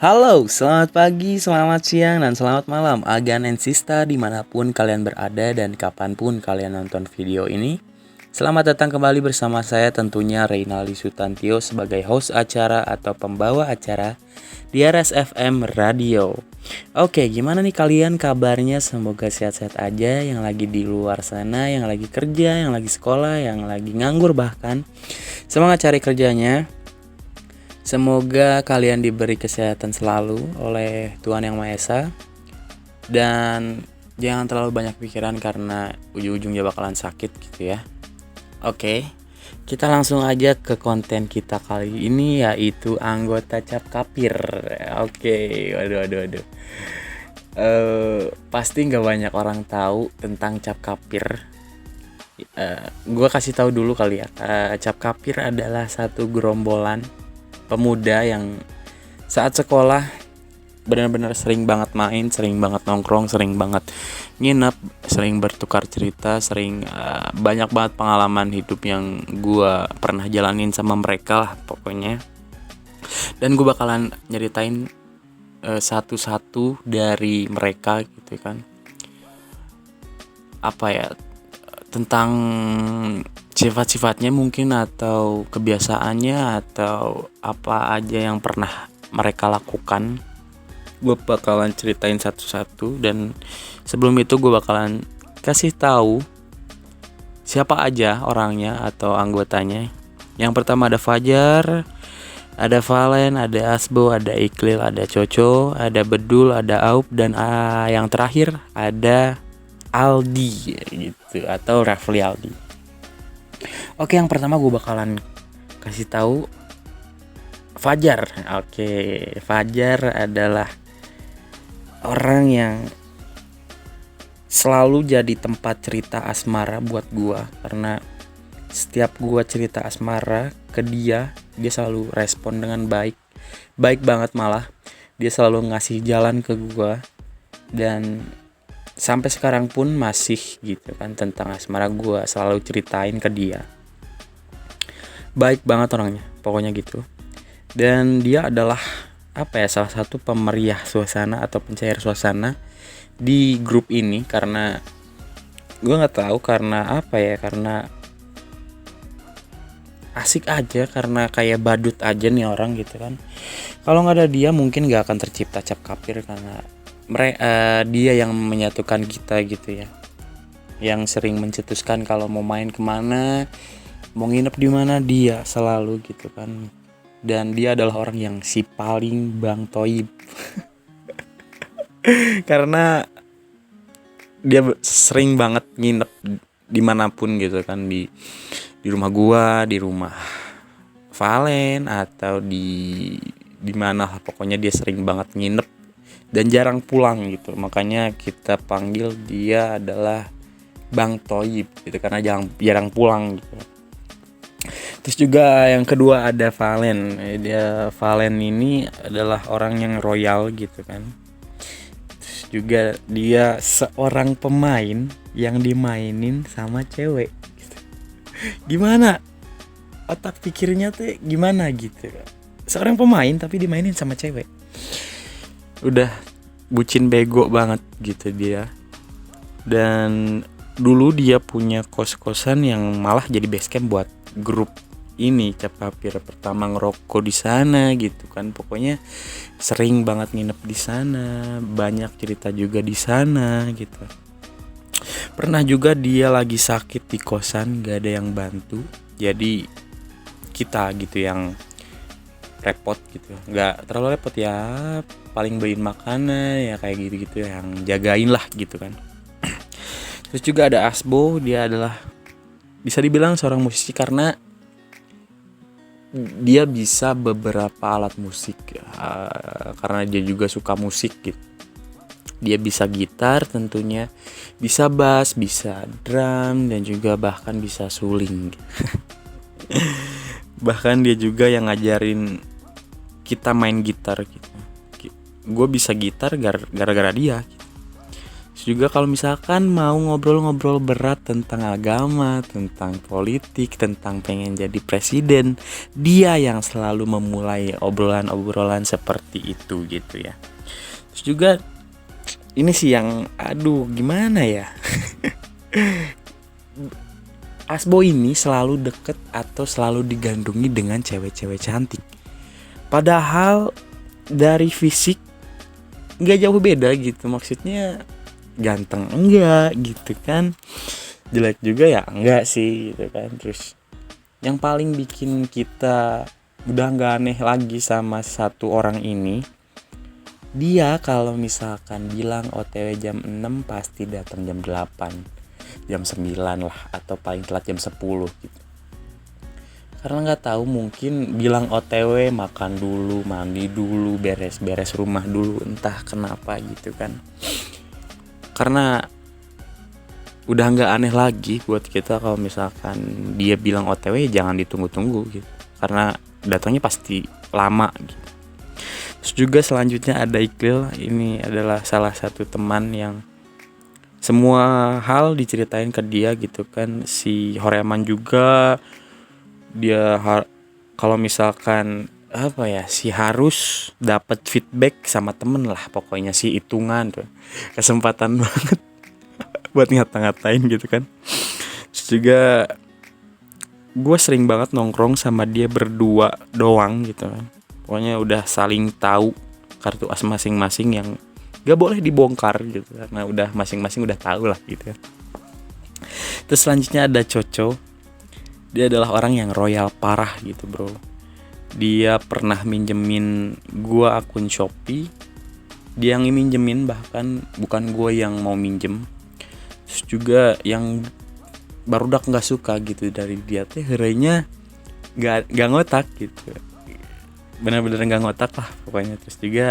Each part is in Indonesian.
Halo, selamat pagi, selamat siang, dan selamat malam Agan and Sista dimanapun kalian berada dan kapanpun kalian nonton video ini. Selamat datang kembali bersama saya tentunya Reynaldi Sutantio sebagai host acara atau pembawa acara di Aras FM Radio. Oke, gimana nih kalian kabarnya? Semoga sehat-sehat aja yang lagi di luar sana, yang lagi kerja, yang lagi sekolah, yang lagi nganggur bahkan. Semangat cari kerjanya. Semoga kalian diberi kesehatan selalu oleh Tuhan Yang Maha Esa. Dan jangan terlalu banyak pikiran karena ujung-ujungnya bakalan sakit gitu ya. Oke, kita langsung aja ke konten kita kali ini, yaitu anggota Cap Kapir. Oke, waduh. Pasti nggak banyak orang tahu tentang Cap Kapir. Gue kasih tahu dulu kali ya. Cap Kapir adalah satu gerombolan pemuda yang saat sekolah benar-benar sering banget main, sering banget nongkrong, sering banget nginep, sering bertukar cerita, sering banyak banget pengalaman hidup yang gue pernah jalanin sama mereka lah pokoknya. Dan gue bakalan nyeritain satu-satu dari mereka gitu kan. Apa ya, tentang sifat-sifatnya mungkin atau kebiasaannya atau apa aja yang pernah mereka lakukan. Gue bakalan ceritain satu-satu, dan sebelum itu gue bakalan kasih tahu siapa aja orangnya atau anggotanya. Yang pertama ada Fajar, ada Valen, ada Asbo, ada Iklil, ada Coco, ada Bedul, ada Aup, dan yang terakhir ada Aldi gitu, atau Rafli Aldi. Oke, yang pertama gue bakalan kasih tahu Fajar. Oke, Fajar adalah orang yang selalu jadi tempat cerita asmara buat gue, karena setiap gue cerita asmara ke dia selalu respon dengan baik banget malah. Dia selalu ngasih jalan ke gue, dan sampai sekarang pun masih gitu kan, tentang asmara gue selalu ceritain ke dia. Baik banget orangnya, pokoknya gitu. Dan dia adalah salah satu pemeriah suasana atau pencair suasana di grup ini, karena gue nggak tahu karena karena asik aja, karena kayak badut aja nih orang gitu kan. Kalau nggak ada dia mungkin nggak akan tercipta Cap Kapir, karena dia yang menyatukan kita gitu ya, yang sering mencetuskan kalau mau main kemana, mau nginep di mana, dia selalu gitu kan. Dan dia adalah orang yang si paling Bang Toib karena dia sering banget nginep dimanapun gitu kan, di rumah gua, di rumah Valen, atau di mana lah, pokoknya dia sering banget nginep dan jarang pulang gitu. Makanya kita panggil dia adalah Bang Toib gitu, karena jarang pulang gitu. Terus juga yang kedua ada Valen. Valen ini adalah orang yang royal gitu kan. Terus juga dia seorang pemain yang dimainin sama cewek gitu. Gimana otak pikirnya tuh, gimana gitu. Seorang pemain tapi dimainin sama cewek. Udah bucin bego banget gitu dia. Dan dulu dia punya kos-kosan yang malah jadi base camp buat grup ini Cap Kapir. Pertama ngerokok di sana gitu kan, pokoknya sering banget nginep di sana, banyak cerita juga di sana gitu. Pernah juga dia lagi sakit di kosan, gak ada yang bantu, jadi kita gitu yang repot gitu. Gak terlalu repot ya, paling beliin makanan ya kayak gitu-gitu, yang jagain lah gitu kan. Terus juga ada Asbo. Dia adalah bisa dibilang seorang musisi, karena dia bisa beberapa alat musik karena dia juga suka musik gitu. Dia bisa gitar tentunya, bisa bass, bisa drum, dan juga bahkan bisa suling. Bahkan dia juga yang ngajarin kita main gitar gitu. Gue bisa gitar gara-gara dia gitu. Terus juga kalau misalkan mau ngobrol-ngobrol berat tentang agama, tentang politik, tentang pengen jadi presiden, dia yang selalu memulai obrolan-obrolan seperti itu gitu ya. Terus juga ini sih yang aduh gimana ya. Asbo ini selalu deket atau selalu digandungi dengan cewek-cewek cantik. Padahal dari fisik nggak jauh beda gitu, maksudnya ganteng enggak gitu kan, jelek juga ya enggak sih gitu kan. Terus yang paling bikin kita udah nggak aneh lagi sama satu orang ini, dia kalau misalkan bilang OTW jam 6 pasti datang jam 8, jam 9 lah, atau paling telat jam 10 gitu. Karena nggak tahu, mungkin bilang OTW makan dulu, mandi dulu, beres-beres rumah dulu, entah kenapa gitu kan. Karena udah nggak aneh lagi buat kita kalau misalkan dia bilang OTW jangan ditunggu-tunggu gitu, karena datangnya pasti lama gitu. Terus juga selanjutnya ada Iqlil. Ini adalah salah satu teman yang semua hal diceritain ke dia gitu kan. Si Horeman juga dia kalau misalkan apa ya, si harus dapat feedback sama temen lah, pokoknya si hitungan tuh kesempatan banget buat ngata-ngatain gitu kan. Terus juga gue sering banget nongkrong sama dia berdua doang gitu kan, pokoknya udah saling tahu kartu as masing-masing yang gak boleh dibongkar gitu, karena udah masing-masing udah tahu lah gitu. Terus selanjutnya ada Coco. Dia adalah orang yang royal parah gitu bro. Dia pernah minjemin gua akun Shopee. Dia yang minjemin, bahkan bukan gua yang mau minjem. Terus juga yang barudak gak suka gitu dari dia teh, herenya gak ngotak gitu. Benar-benar gak ngotak lah pokoknya. Terus juga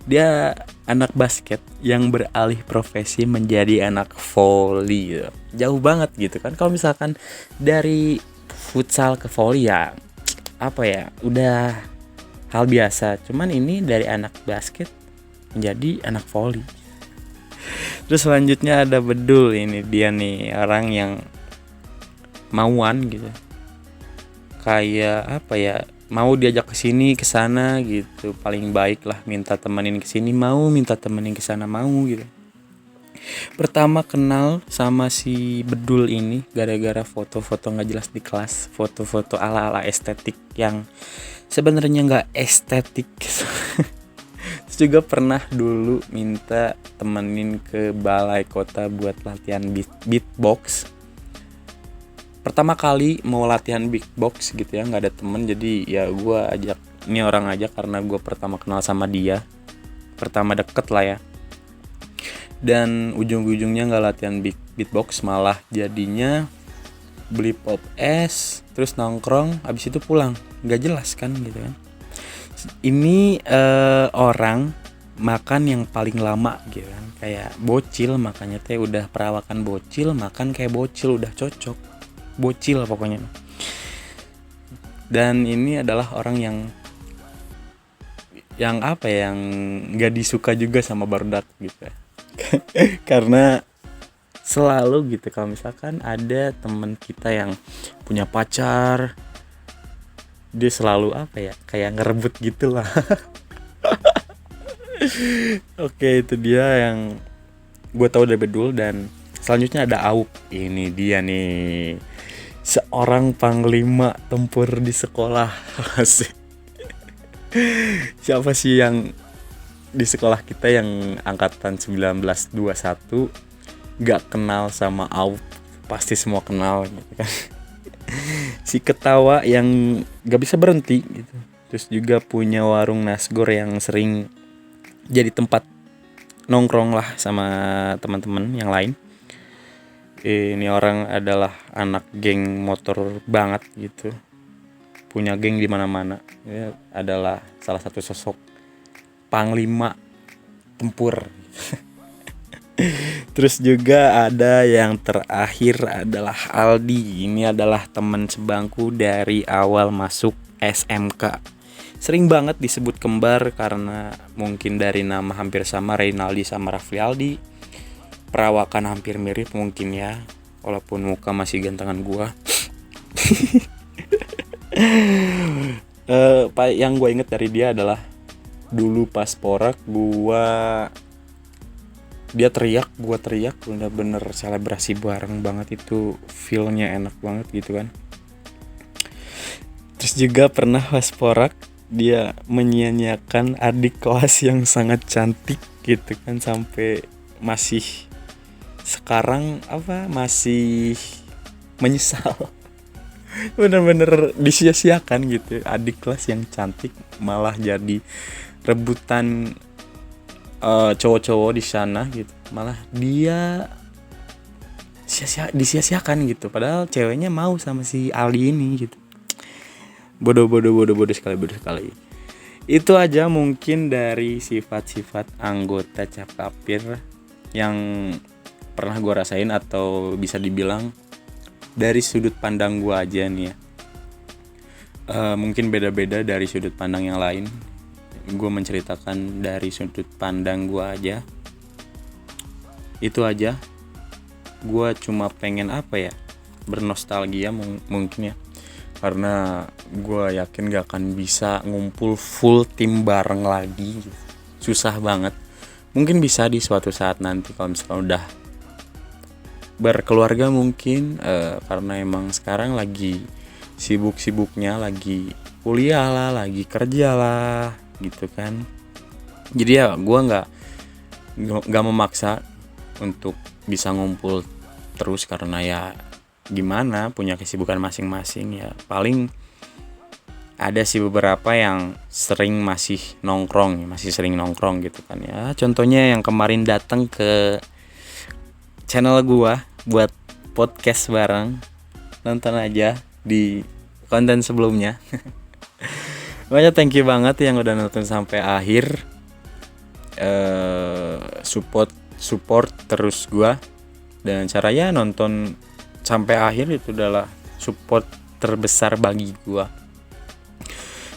dia anak basket yang beralih profesi menjadi anak volley gitu. Jauh banget gitu kan. Kalau misalkan dari futsal ke volley ya apa ya, udah hal biasa. Cuman ini dari anak basket menjadi anak volley. Terus selanjutnya ada Bedul. Ini dia nih orang yang mauan gitu, kayak apa ya, mau diajak ke sini ke sana gitu, paling baik lah minta temenin ke sini mau, minta temenin ke sana mau gitu. Pertama kenal sama si Bedul ini gara-gara foto-foto nggak jelas di kelas, foto-foto ala-ala estetik yang sebenarnya nggak estetik. Terus juga pernah dulu minta temenin ke balai kota buat latihan beatbox. Pertama kali mau latihan beatbox gitu ya, nggak ada temen, jadi ya gue ajak ini orang aja karena gue pertama kenal sama dia, pertama deket lah ya. Dan ujung-ujungnya nggak latihan beatbox, malah jadinya beli pop es terus nongkrong, abis itu pulang, nggak jelas kan gitu kan. Ini orang makan yang paling lama gitu kan, kayak bocil, makanya teh udah perawakan bocil, makan kayak bocil, udah cocok bocil pokoknya. Dan ini adalah orang yang apa ya, yang nggak disuka juga sama barudak gitu. Karena selalu gitu kalau misalkan ada teman kita yang punya pacar, dia selalu apa ya, kayak ngerebut gitulah. Oke, itu dia yang gue tahu dari Bedul. Dan selanjutnya ada Aup. Ini dia nih, seorang panglima tempur di sekolah. Siapa sih yang di sekolah kita yang angkatan 1921 gak kenal sama Aup? Pasti semua kenal gitu kan. Si ketawa yang gak bisa berhenti gitu. Terus juga punya warung nasgor yang sering jadi tempat nongkrong lah sama teman-teman yang lain. Ini orang adalah anak geng motor banget gitu, punya geng di mana-mana. Dia adalah salah satu sosok panglima tempur. Terus juga ada yang terakhir adalah Aldi. Ini adalah teman sebangku dari awal masuk SMK. Sering banget disebut kembar karena mungkin dari nama hampir sama, Reynaldi sama Rafli Aldi. perawakan hampir mirip mungkin ya, walaupun muka masih gantengan gua. Yang gue inget dari dia adalah dulu pas porak dia teriak, gua teriak, bener-bener selebrasi bareng banget, itu feelnya enak banget gitu kan. Terus juga pernah pas porak dia menyia-nyiakan adik kelas yang sangat cantik gitu kan, sampai masih sekarang masih menyesal. Bener-bener disia-siakan gitu, adik kelas yang cantik malah jadi rebutan cowok-cowok di sana gitu, malah dia disia-siakan gitu, padahal ceweknya mau sama si Ali ini gitu. Bodoh sekali. Itu aja mungkin dari sifat-sifat anggota Capkapir yang pernah gue rasain, atau bisa dibilang dari sudut pandang gue aja nih ya. Mungkin beda-beda dari sudut pandang yang lain. Gue menceritakan dari sudut pandang gue aja. Itu aja. Gue cuma pengen bernostalgia mungkin ya. Karena gue yakin gak akan bisa ngumpul full tim bareng lagi. Susah banget. Mungkin bisa di suatu saat nanti kalau misalkan udah berkeluarga mungkin, karena emang sekarang lagi sibuk-sibuknya, lagi kuliah lah, lagi kerja lah gitu kan. Jadi ya gue nggak memaksa untuk bisa ngumpul terus, karena ya gimana, punya kesibukan masing-masing ya. Paling ada sih beberapa yang masih sering nongkrong gitu kan ya. Contohnya yang kemarin datang ke channel gua buat podcast bareng, nonton aja di konten sebelumnya. Makanya thank you banget yang udah nonton sampai akhir. Support terus gua, dan caranya nonton sampai akhir itu adalah support terbesar bagi gua.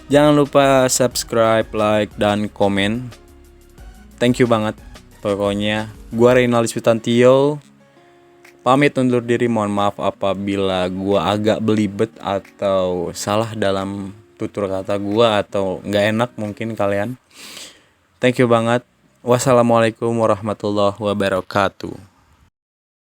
Jangan lupa subscribe, like, dan komen. Thank you banget. Pokoknya gua Reynald Sutantio pamit undur diri. Mohon maaf apabila gua agak belibet atau salah dalam tutur kata gua, atau nggak enak mungkin kalian. Thank you banget. Wassalamualaikum warahmatullahi wabarakatuh.